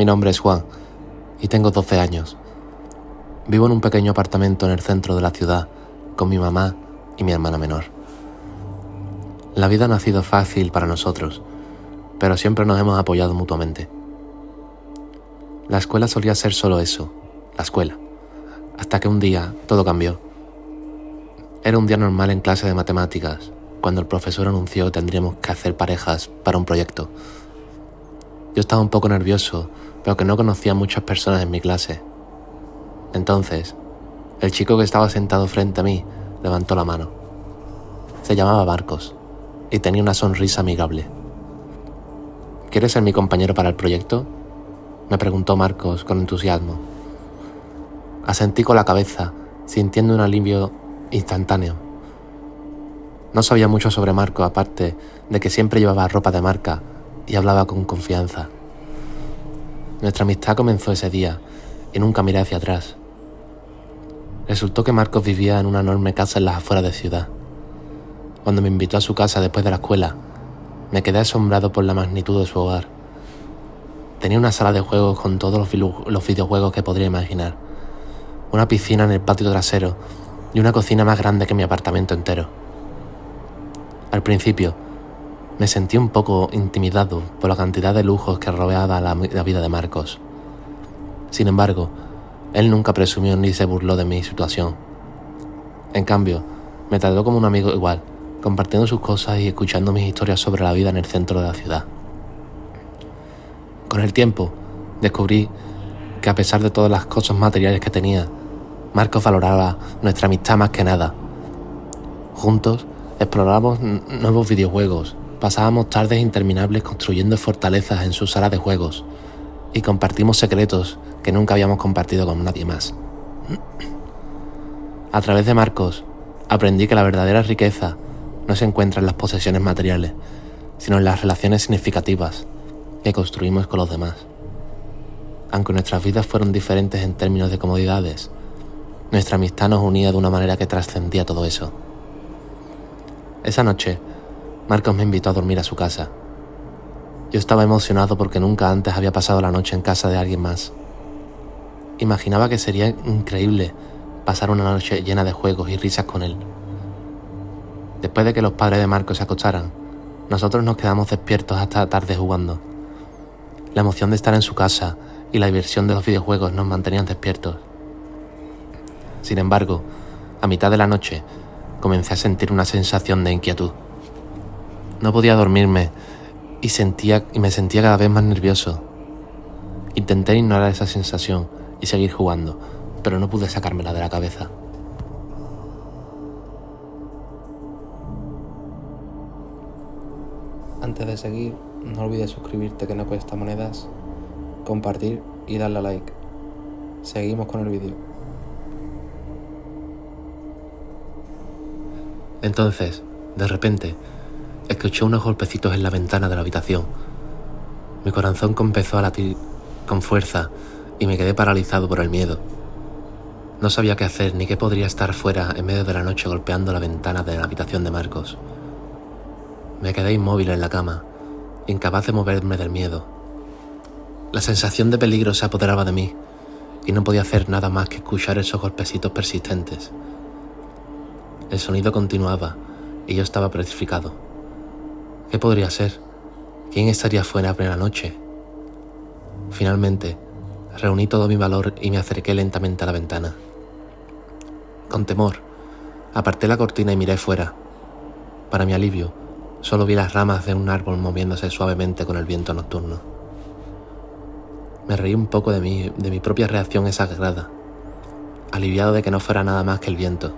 Mi nombre es Juan y tengo 12 años. Vivo en un pequeño apartamento en el centro de la ciudad con mi mamá y mi hermana menor. La vida no ha sido fácil para nosotros, pero siempre nos hemos apoyado mutuamente. La escuela solía ser solo eso, la escuela, hasta que un día todo cambió. Era un día normal en clase de matemáticas, cuando el profesor anunció que tendríamos que hacer parejas para un proyecto. Yo estaba un poco nervioso, pero que no conocía a muchas personas en mi clase. Entonces, el chico que estaba sentado frente a mí levantó la mano. Se llamaba Marcos y tenía una sonrisa amigable. ¿Quieres ser mi compañero para el proyecto?, me preguntó Marcos con entusiasmo. Asentí con la cabeza, sintiendo un alivio instantáneo. No sabía mucho sobre Marcos, aparte de que siempre llevaba ropa de marca y hablaba con confianza. Nuestra amistad comenzó ese día y nunca miré hacia atrás. Resultó que Marcos vivía en una enorme casa en las afueras de ciudad. Cuando me invitó a su casa después de la escuela, me quedé asombrado por la magnitud de su hogar. Tenía una sala de juegos con todos los videojuegos que podría imaginar, una piscina en el patio trasero y una cocina más grande que mi apartamento entero. Al principio, me sentí un poco intimidado por la cantidad de lujos que rodeaba la vida de Marcos. Sin embargo, él nunca presumió ni se burló de mi situación. En cambio, me trató como un amigo igual, compartiendo sus cosas y escuchando mis historias sobre la vida en el centro de la ciudad. Con el tiempo, descubrí que a pesar de todas las cosas materiales que tenía, Marcos valoraba nuestra amistad más que nada. Juntos, explorábamos nuevos videojuegos, pasábamos tardes interminables construyendo fortalezas en su sala de juegos y compartimos secretos que nunca habíamos compartido con nadie más. A través de Marcos, aprendí que la verdadera riqueza no se encuentra en las posesiones materiales, sino en las relaciones significativas que construimos con los demás. Aunque nuestras vidas fueron diferentes en términos de comodidades, nuestra amistad nos unía de una manera que trascendía todo eso. Esa noche, Marcos me invitó a dormir a su casa. Yo estaba emocionado porque nunca antes había pasado la noche en casa de alguien más. Imaginaba que sería increíble pasar una noche llena de juegos y risas con él. Después de que los padres de Marcos se acostaran, nosotros nos quedamos despiertos hasta tarde jugando. La emoción de estar en su casa y la diversión de los videojuegos nos mantenían despiertos. Sin embargo, a mitad de la noche, comencé a sentir una sensación de inquietud. No podía dormirme y me sentía cada vez más nervioso. Intenté ignorar esa sensación y seguir jugando, pero no pude sacármela de la cabeza. Antes de seguir, no olvides suscribirte, que no cuesta monedas, compartir y darle a like. Seguimos con el vídeo. Entonces, de repente, escuché unos golpecitos en la ventana de la habitación. Mi corazón empezó a latir con fuerza y me quedé paralizado por el miedo. No sabía qué hacer ni qué podría estar fuera en medio de la noche golpeando la ventana de la habitación de Marcos. Me quedé inmóvil en la cama, incapaz de moverme del miedo. La sensación de peligro se apoderaba de mí y no podía hacer nada más que escuchar esos golpecitos persistentes. El sonido continuaba y yo estaba petrificado. ¿Qué podría ser? ¿Quién estaría fuera a plena noche? Finalmente, reuní todo mi valor y me acerqué lentamente a la ventana. Con temor, aparté la cortina y miré fuera. Para mi alivio, solo vi las ramas de un árbol moviéndose suavemente con el viento nocturno. Me reí un poco de mi propia reacción exagerada, aliviado de que no fuera nada más que el viento.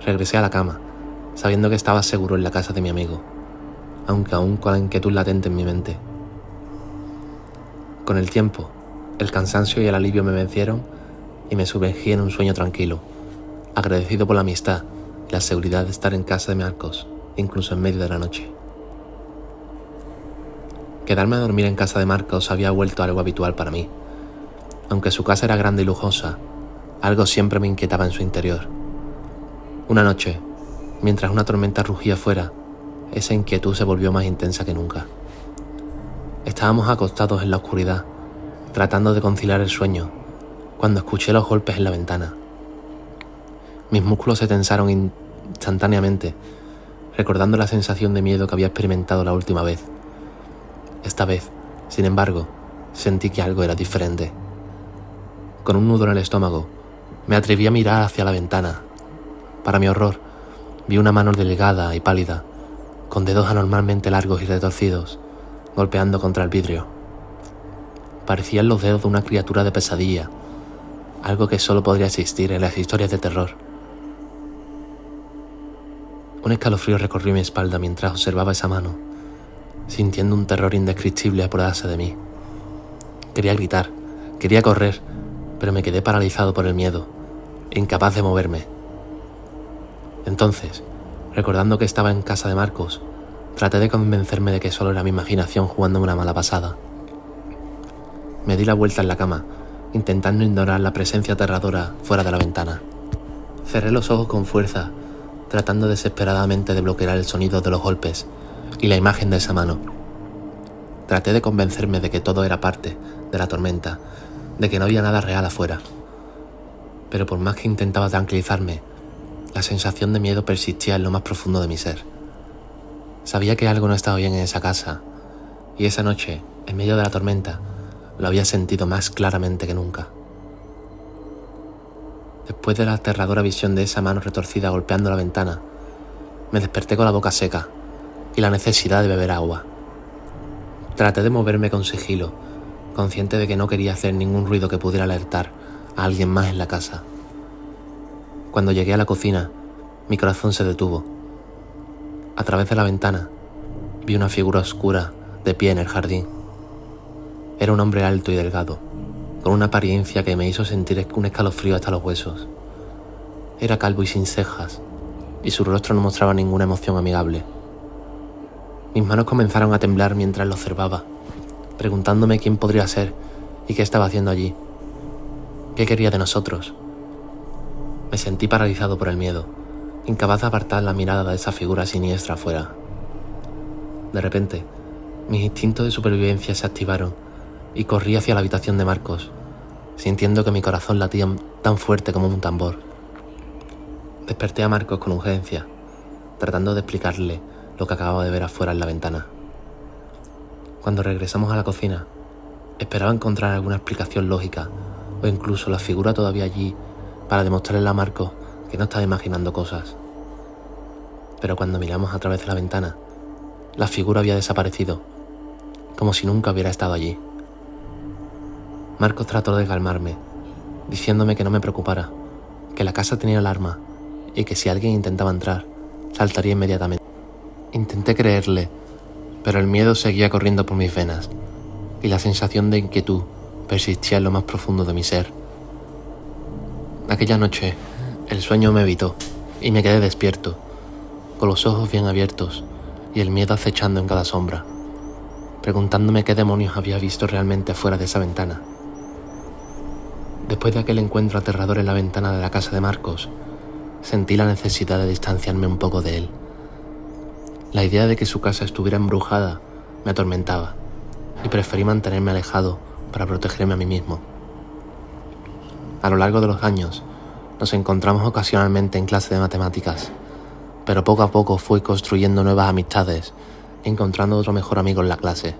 Regresé a la cama, sabiendo que estaba seguro en la casa de mi amigo, aunque aún con la inquietud latente en mi mente. Con el tiempo, el cansancio y el alivio me vencieron y me sumergí en un sueño tranquilo, agradecido por la amistad y la seguridad de estar en casa de Marcos, incluso en medio de la noche. Quedarme a dormir en casa de Marcos había vuelto algo habitual para mí. Aunque su casa era grande y lujosa, algo siempre me inquietaba en su interior. Una noche, mientras una tormenta rugía afuera, esa inquietud se volvió más intensa que nunca. Estábamos acostados en la oscuridad, tratando de conciliar el sueño, cuando escuché los golpes en la ventana. Mis músculos se tensaron instantáneamente, recordando la sensación de miedo que había experimentado la última vez. Esta vez, sin embargo, sentí que algo era diferente. Con un nudo en el estómago, me atreví a mirar hacia la ventana. Para mi horror, vi una mano delgada y pálida, con dedos anormalmente largos y retorcidos, golpeando contra el vidrio. Parecían los dedos de una criatura de pesadilla, algo que solo podría existir en las historias de terror. Un escalofrío recorrió mi espalda mientras observaba esa mano, sintiendo un terror indescriptible apoderarse de mí. Quería gritar, quería correr, pero me quedé paralizado por el miedo, incapaz de moverme. Entonces, recordando que estaba en casa de Marcos, traté de convencerme de que solo era mi imaginación jugándome una mala pasada. Me di la vuelta en la cama, intentando ignorar la presencia aterradora fuera de la ventana. Cerré los ojos con fuerza, tratando desesperadamente de bloquear el sonido de los golpes y la imagen de esa mano. Traté de convencerme de que todo era parte de la tormenta, de que no había nada real afuera. Pero por más que intentaba tranquilizarme, la sensación de miedo persistía en lo más profundo de mi ser. Sabía que algo no estaba bien en esa casa, y esa noche, en medio de la tormenta, lo había sentido más claramente que nunca. Después de la aterradora visión de esa mano retorcida golpeando la ventana, me desperté con la boca seca y la necesidad de beber agua. Traté de moverme con sigilo, consciente de que no quería hacer ningún ruido que pudiera alertar a alguien más en la casa. Cuando llegué a la cocina, mi corazón se detuvo. A través de la ventana, vi una figura oscura de pie en el jardín. Era un hombre alto y delgado, con una apariencia que me hizo sentir un escalofrío hasta los huesos. Era calvo y sin cejas, y su rostro no mostraba ninguna emoción amigable. Mis manos comenzaron a temblar mientras lo observaba, preguntándome quién podría ser y qué estaba haciendo allí. ¿Qué quería de nosotros? Me sentí paralizado por el miedo, incapaz de apartar la mirada de esa figura siniestra afuera. De repente, mis instintos de supervivencia se activaron y corrí hacia la habitación de Marcos, sintiendo que mi corazón latía tan fuerte como un tambor. Desperté a Marcos con urgencia, tratando de explicarle lo que acababa de ver afuera en la ventana. Cuando regresamos a la cocina, esperaba encontrar alguna explicación lógica o incluso la figura todavía allí para demostrarle a Marcos que no estaba imaginando cosas. Pero cuando miramos a través de la ventana, la figura había desaparecido, como si nunca hubiera estado allí. Marcos trató de calmarme, diciéndome que no me preocupara, que la casa tenía alarma y que si alguien intentaba entrar, saltaría inmediatamente. Intenté creerle, pero el miedo seguía corriendo por mis venas y la sensación de inquietud persistía en lo más profundo de mi ser. Aquella noche, el sueño me evitó y me quedé despierto, con los ojos bien abiertos y el miedo acechando en cada sombra, preguntándome qué demonios había visto realmente fuera de esa ventana. Después de aquel encuentro aterrador en la ventana de la casa de Marcos, sentí la necesidad de distanciarme un poco de él. La idea de que su casa estuviera embrujada me atormentaba y preferí mantenerme alejado para protegerme a mí mismo. A lo largo de los años, nos encontramos ocasionalmente en clase de matemáticas, pero poco a poco fui construyendo nuevas amistades y encontrando otro mejor amigo en la clase.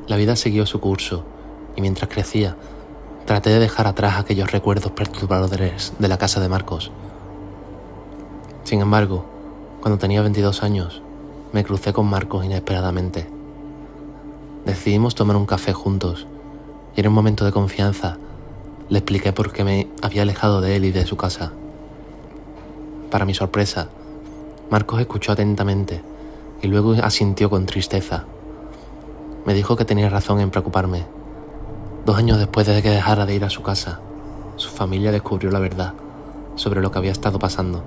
La vida siguió su curso y mientras crecía, traté de dejar atrás aquellos recuerdos perturbadores de la casa de Marcos. Sin embargo, cuando tenía 22 años, me crucé con Marcos inesperadamente. Decidimos tomar un café juntos y en un momento de confianza le expliqué por qué me había alejado de él y de su casa. Para mi sorpresa, Marcos escuchó atentamente y luego asintió con tristeza. Me dijo que tenía razón en preocuparme. 2 años después de que dejara de ir a su casa, su familia descubrió la verdad sobre lo que había estado pasando.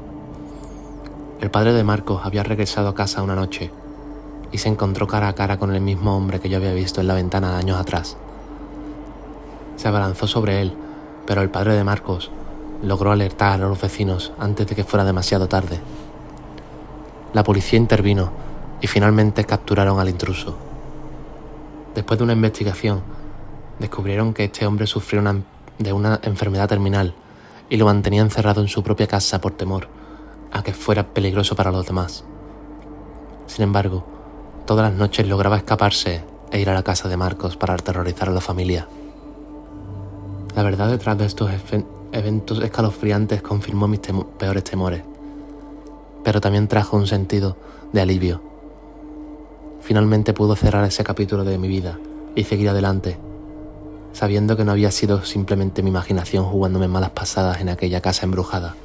El padre de Marcos había regresado a casa una noche y se encontró cara a cara con el mismo hombre que yo había visto en la ventana años atrás. Se abalanzó sobre él, pero el padre de Marcos logró alertar a los vecinos antes de que fuera demasiado tarde. La policía intervino y finalmente capturaron al intruso. Después de una investigación, descubrieron que este hombre sufría de una enfermedad terminal y lo mantenía encerrado en su propia casa por temor a que fuera peligroso para los demás. Sin embargo, todas las noches lograba escaparse e ir a la casa de Marcos para aterrorizar a la familia. La verdad detrás de estos eventos escalofriantes confirmó mis peores temores, pero también trajo un sentido de alivio. Finalmente pude cerrar ese capítulo de mi vida y seguir adelante, sabiendo que no había sido simplemente mi imaginación jugándome malas pasadas en aquella casa embrujada.